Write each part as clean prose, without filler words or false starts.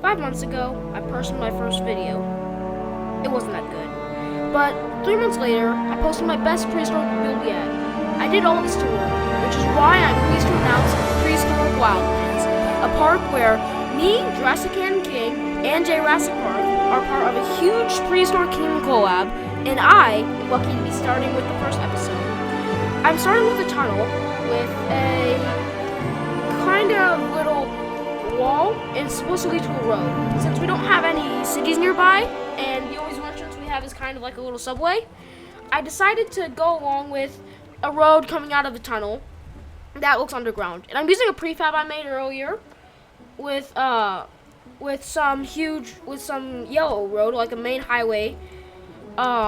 5 months ago, I posted my first video. It wasn't that good. But 3 months later, I posted my best prehistoric build yet. I did all this to learn, which is why I'm pleased to announce Prehistoric Wildlands, a park where me, Jurassic King, and Jurassic Park are part of a huge Prehistoric Kingdom collab, and I am lucky to be starting with the first episode. I'm starting with a tunnel with a kind of little wall, and it's supposed to lead to a road. Since we don't have any cities nearby, and the only entrance we have is kind of like a little subway, I decided to go along with a road coming out of the tunnel that looks underground. And I'm using a prefab I made earlier with some yellow road, like a main highway,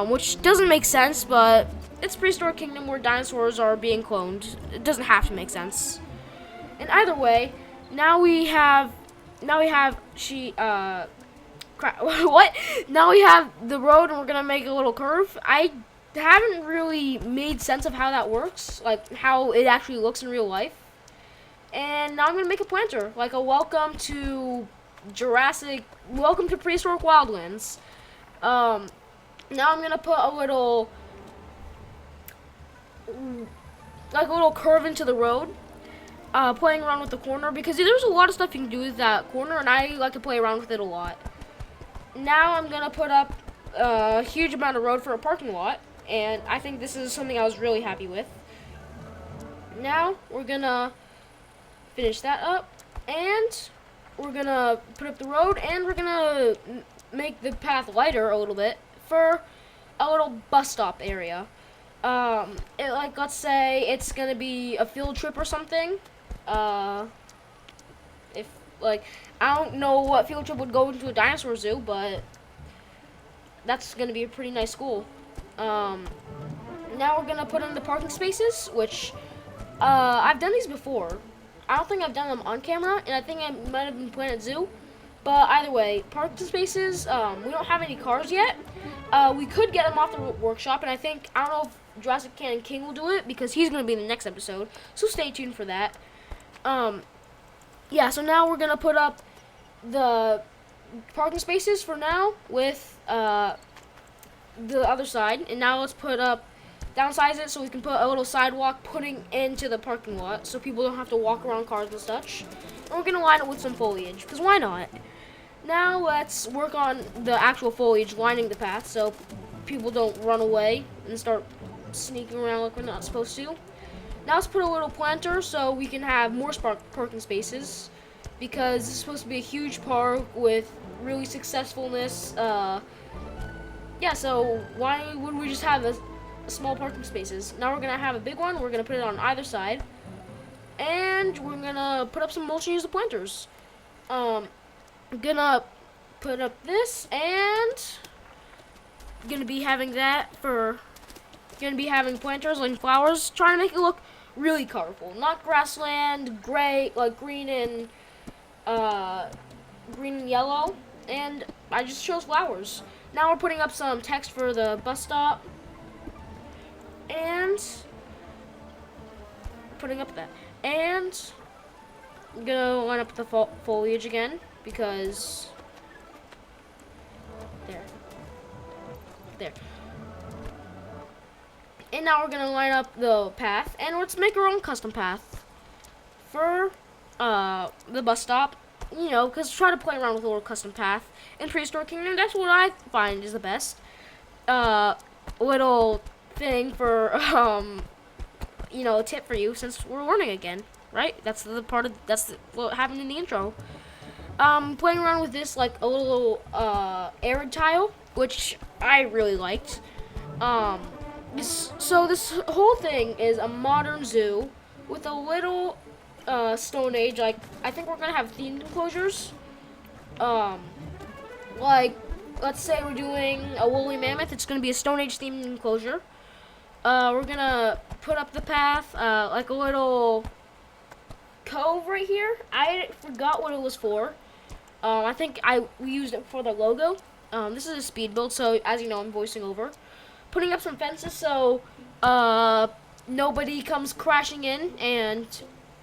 which doesn't make sense, but it's Prehistoric Kingdom where dinosaurs are being cloned. It doesn't have to make sense. And either way, now we have what? Now we have the road, and we're gonna make a little curve. I haven't really made sense of how that works, like how it actually looks in real life. And now I'm gonna make a planter, like a welcome to Prehistoric Wildlands. Now I'm gonna put a little curve into the road. Playing around with the corner, because there's a lot of stuff you can do with that corner, and I like to play around with it a lot. Now I'm gonna put up a huge amount of road for a parking lot, and I think this is something I was really happy with. Now we're gonna finish that up, and we're gonna put up the road, and we're gonna make the path lighter a little bit for a little bus stop area. Let's say it's gonna be a field trip or something. I don't know what field trip would go into a dinosaur zoo, but that's gonna be a pretty nice school. Now we're gonna put in the parking spaces, which I've done these before. I don't think I've done them on camera, and I think I might have been Planet Zoo. But either way, parking spaces. We don't have any cars yet. We could get them off the workshop, and I don't know if Jurassic King will do it, because he's going to be in the next episode, so stay tuned for that. Yeah, so now we're going to put up the parking spaces for now with the other side, and now let's downsize it so we can put a little sidewalk putting into the parking lot so people don't have to walk around cars and such. And we're going to line it with some foliage, because why not? Now let's work on the actual foliage lining the path so people don't run away and start sneaking around like we're not supposed to. Now let's put a little planter so we can have more parking spaces, because this is supposed to be a huge park with really successfulness. Yeah, so why wouldn't we just have a small parking spaces? Now we're going to have a big one. We're going to put it on either side, and we're going to put up some mulch and use the planters. I'm going to put up this, and going to be having planters and flowers, trying to make it look really colorful, not grassland, gray, like green and yellow, and I just chose flowers. Now we're putting up some text for the bus stop, and putting up that, and I'm gonna line up the foliage again, because there. And now we're gonna line up the path, and let's make our own custom path for the bus stop. You know, because try to play around with a little custom path in Prehistoric Kingdom. That's what I find is the best. Little thing for a tip for you, since we're learning again, right? That's what happened in the intro. Playing around with this like a little arid tile, which I really liked. This whole thing is a modern zoo with a little Stone Age. Like, I think we're gonna have themed enclosures. Like, let's say we're doing a woolly mammoth. It's gonna be a Stone Age themed enclosure. We're gonna put up the path, like a little cove right here. I forgot what it was for. I think we used it for the logo. This is a speed build, so as you know, I'm voicing over. Putting up some fences so nobody comes crashing in and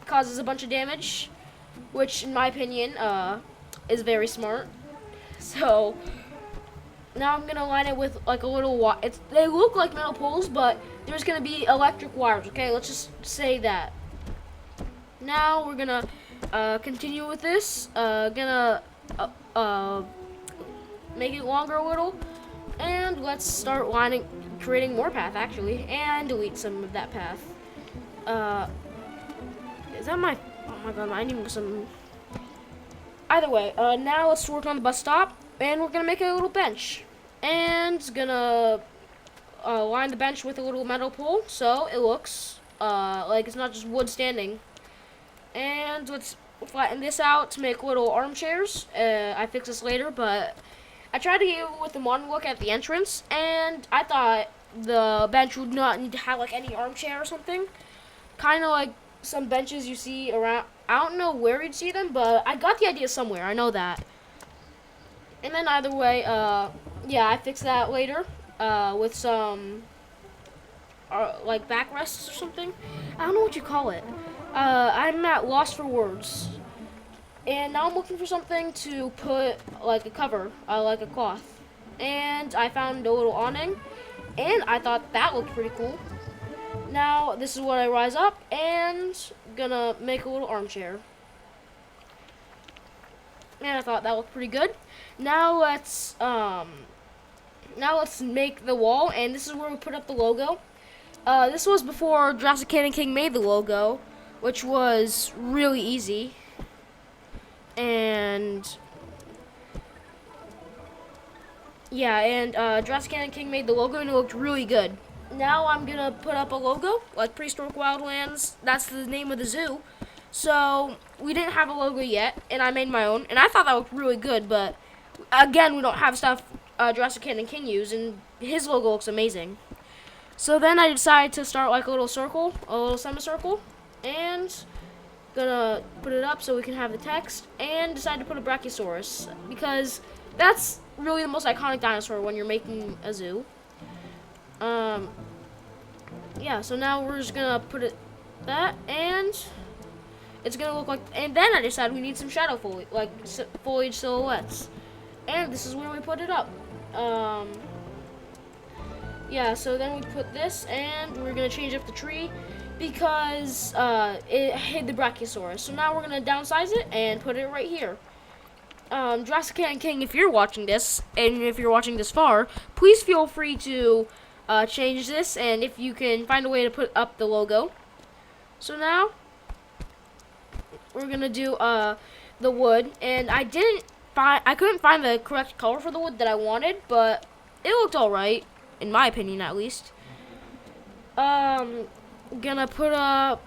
causes a bunch of damage, which in my opinion is very smart. So now I'm gonna line it with like a little they look like metal poles, but there's gonna be electric wires. Okay, let's just say that. Now we're gonna continue with this. Gonna make it longer a little, and let's start creating more path actually, and delete some of that path. Is that my? Oh my god, I need some. Either way, now let's work on the bus stop, and we're gonna make a little bench, and gonna line the bench with a little metal pole so it looks like it's not just wood standing. And let's flatten this out to make little armchairs. I fix this later, but I tried to get it with the modern look at the entrance, and I thought the bench would not need to have like any armchair or something. Kind of like some benches you see around. I don't know where you'd see them, but I got the idea somewhere. I know that. And then either way, yeah, I fixed that later with some like backrests or something. I don't know what you call it. I'm at loss for words. And now I'm looking for something to put like a cover, like a cloth. And I found a little awning, and I thought that looked pretty cool. Now this is what I rise up, and gonna make a little armchair. And I thought that looked pretty good. Now let's make the wall, and this is where we put up the logo. This was before Jurassic Canyon King made the logo, which was really easy. And yeah, and Jurassic Canyon King made the logo, and it looked really good. Now I'm gonna put up a logo like Prehistoric Wildlands. That's the name of the zoo. So we didn't have a logo yet, and I made my own, and I thought that looked really good. But again, we don't have stuff Jurassic Canyon King used, and his logo looks amazing. So then I decided to start like a little circle, a little semicircle, and gonna put it up so we can have the text, and decided to put a Brachiosaurus because that's really the most iconic dinosaur when you're making a zoo. Yeah, so now we're just gonna put it that, and it's gonna look like. And then I decided we need some shadow foliage, like foliage silhouettes, and this is where we put it up. Yeah, so then we put this, and we're gonna change up the tree because it hid the Brachiosaurus. So now we're gonna downsize it and put it right here. Jurassic Canyon King, if you're watching this, and if you're watching this far, please feel free to change this, and if you can find a way to put up the logo. So now we're gonna do the wood, and I couldn't find the correct color for the wood that I wanted, but it looked all right, in my opinion at least. Gonna put up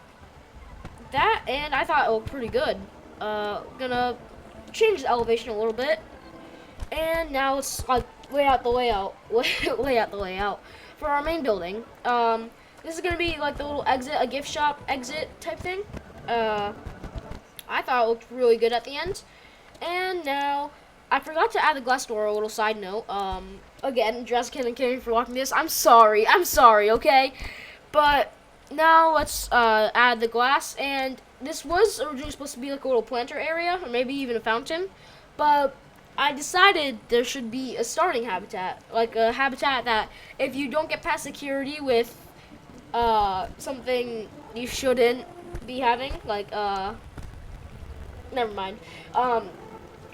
that, and I thought it looked pretty good. Gonna change the elevation a little bit, and now let's like lay out the layout for our main building. This is gonna be like the little exit, a gift shop exit type thing. I thought it looked really good at the end. And now I forgot to add the glass door. A little side note. Again, Jurassic Canyon King for watching this. I'm sorry, okay? But now let's add the glass, and this was originally supposed to be like a little planter area, or maybe even a fountain, but I decided there should be a starting habitat, like a habitat that if you don't get past security with something you shouldn't be having, like never mind.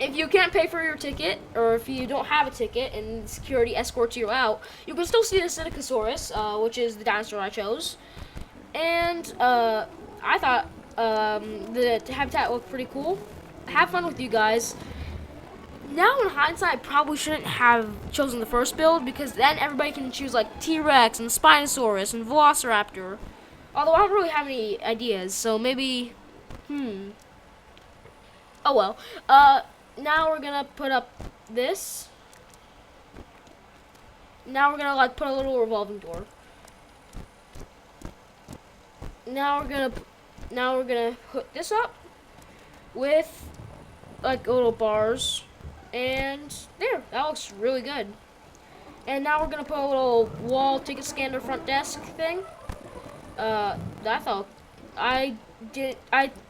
If you can't pay for your ticket, or if you don't have a ticket and security escorts you out, you can still see the Signicosaurus, which is the dinosaur I chose. And I thought the habitat looked pretty cool. Have fun with you guys. Now in hindsight, I probably shouldn't have chosen the first build, because then everybody can choose like T-Rex and Spinosaurus and Velociraptor. Although I don't really have any ideas, so maybe, oh well. Now we're gonna put up this. Now we're gonna like put a little revolving door. Now we're gonna put this up with like little bars, and there, that looks really good. And now we're gonna put a little wall ticket scanner front desk thing. I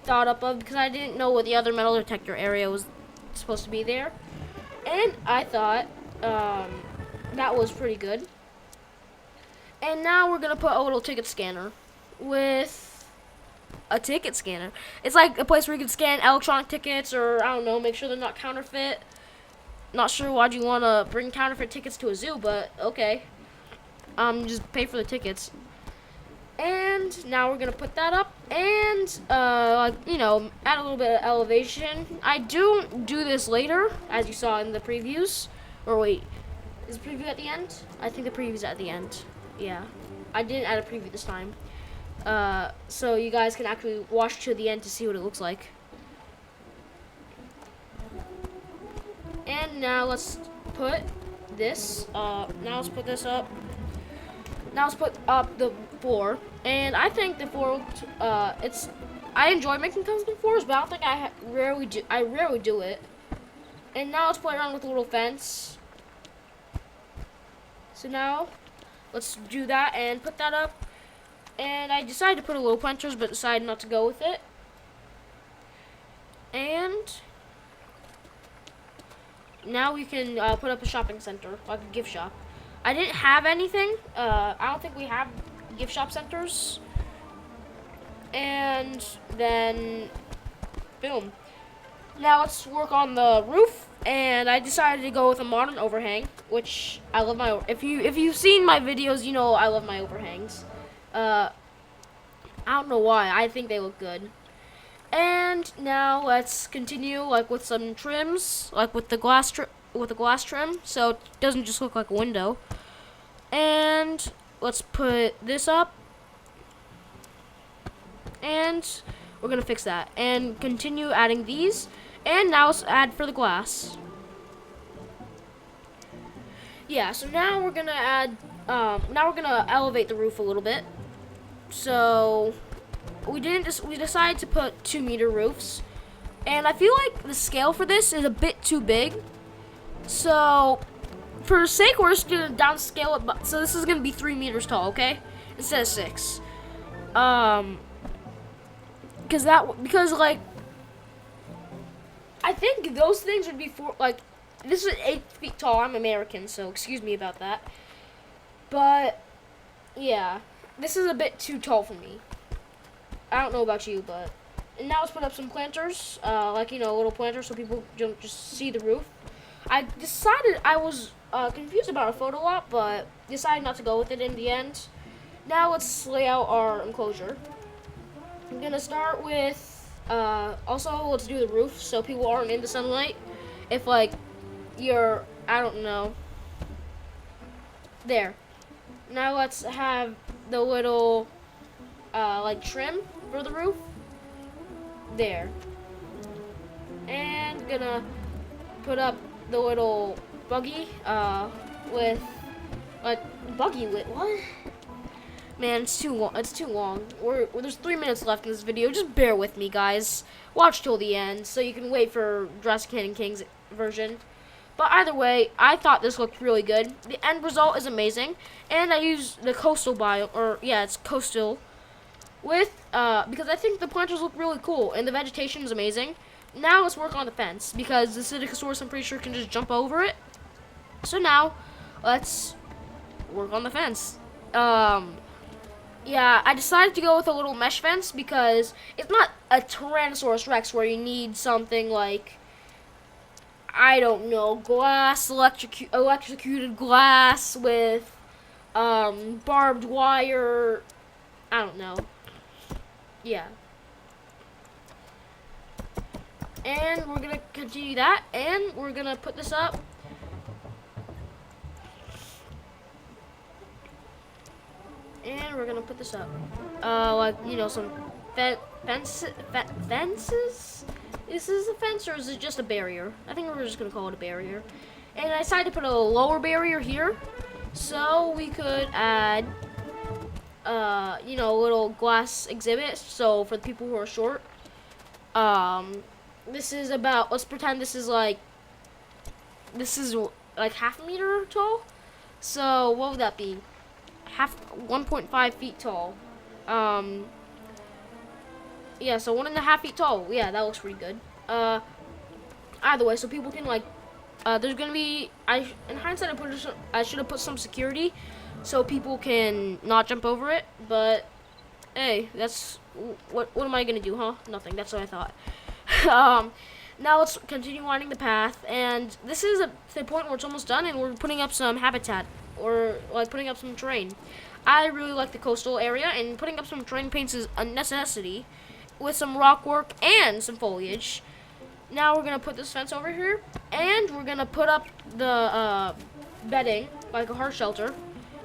thought up of, because I didn't know what the other metal detector area was supposed to be there. And I thought that was pretty good. And now we're gonna put a little ticket scanner with a ticket scanner. It's like a place where you can scan electronic tickets, or I don't know, make sure they're not counterfeit. Not sure why'd you want to bring counterfeit tickets to a zoo, but okay. Just pay for the tickets. And now we're gonna put that up, and like, you know, add a little bit of elevation. I do this later, as you saw in the previews. Or wait, is the preview at the end? I think the preview's at the end. Yeah, I didn't add a preview this time. So you guys can actually watch to the end to see what it looks like. And now let's put this. Now let's put this up. Now let's put up the floor. And I think the floor, I enjoy making custom floors, but I don't think I rarely do it. And now let's play around with a little fence. So now let's do that and put that up. And I decided to put a little planters, but decided not to go with it. And now we can put up a shopping center, like a gift shop. I didn't have anything. I don't think we have gift shop centers. And then, boom. Now let's work on the roof. And I decided to go with a modern overhang, which I love my. If you've seen my videos, you know I love my overhangs. I don't know why. I think they look good. And now let's continue, like, with some trims, like with the glass trim, so it doesn't just look like a window. And let's put this up, and we're gonna fix that and continue adding these. And now let's add for the glass. Yeah, so now we're gonna add. Now we're gonna elevate the roof a little bit. So we decided to put 2-meter roofs, and I feel like the scale for this is a bit too big. So for sake, we're just gonna downscale it. So this is gonna be 3 meters tall, okay, instead of 6. Because like I think those things would be this is 8 feet tall. I'm American, so excuse me about that. But yeah, this is a bit too tall for me. I don't know about you, but. And now let's put up some planters, like, you know, little planters so people don't just see the roof. I decided I was confused about a photo op, but decided not to go with it in the end. Now let's lay out our enclosure. I'm gonna start with, also let's do the roof so people aren't in the sunlight. If like you're, I don't know. There. Now let's have the little, like trim for the roof. There. And gonna put up the little buggy, with, like, buggy with, what? Man, it's too long. It's too long. There's 3 minutes left in this video. Just bear with me, guys. Watch till the end so you can wait for Jurassic Canyon King's version. But either way, I thought this looked really good. The end result is amazing, and I used the coastal biome, or yeah, it's coastal, with because I think the planters look really cool and the vegetation is amazing. Now let's work on the fence because the Stegosaurus, I'm pretty sure, can just jump over it. So now let's work on the fence. Yeah, I decided to go with a little mesh fence because it's not a Tyrannosaurus Rex where you need something like, I don't know, glass, electrocuted glass with barbed wire. I don't know. Yeah. And we're gonna continue that, and we're gonna put this up. And we're gonna put this up. Like, you know, some fences? Is this a fence or is it just a barrier? I think we're just gonna call it a barrier. And I decided to put a lower barrier here, so we could add, you know, a little glass exhibit. So for the people who are short, this is about. Let's pretend this is like half a meter tall. So what would that be? 1.5 feet tall. Yeah, so 1.5 feet tall. Yeah, that looks pretty good. either way, so people can like. There's gonna be. In hindsight, I should have put some security, so people can not jump over it. But hey, that's what am I gonna do, huh? Nothing. That's what I thought. Now let's continue winding the path, and this is the point where it's almost done, and we're putting up some habitat, or like putting up some terrain. I really like the coastal area, and putting up some terrain paints is a necessity, with some rock work and some foliage. Now we're gonna put this fence over here, and we're gonna put up the bedding, like a hard shelter,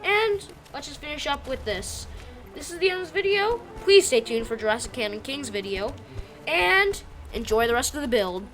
and let's just finish up with this. This is the end of this video. Please stay tuned for Jurassic Canyon King's video, and enjoy the rest of the build.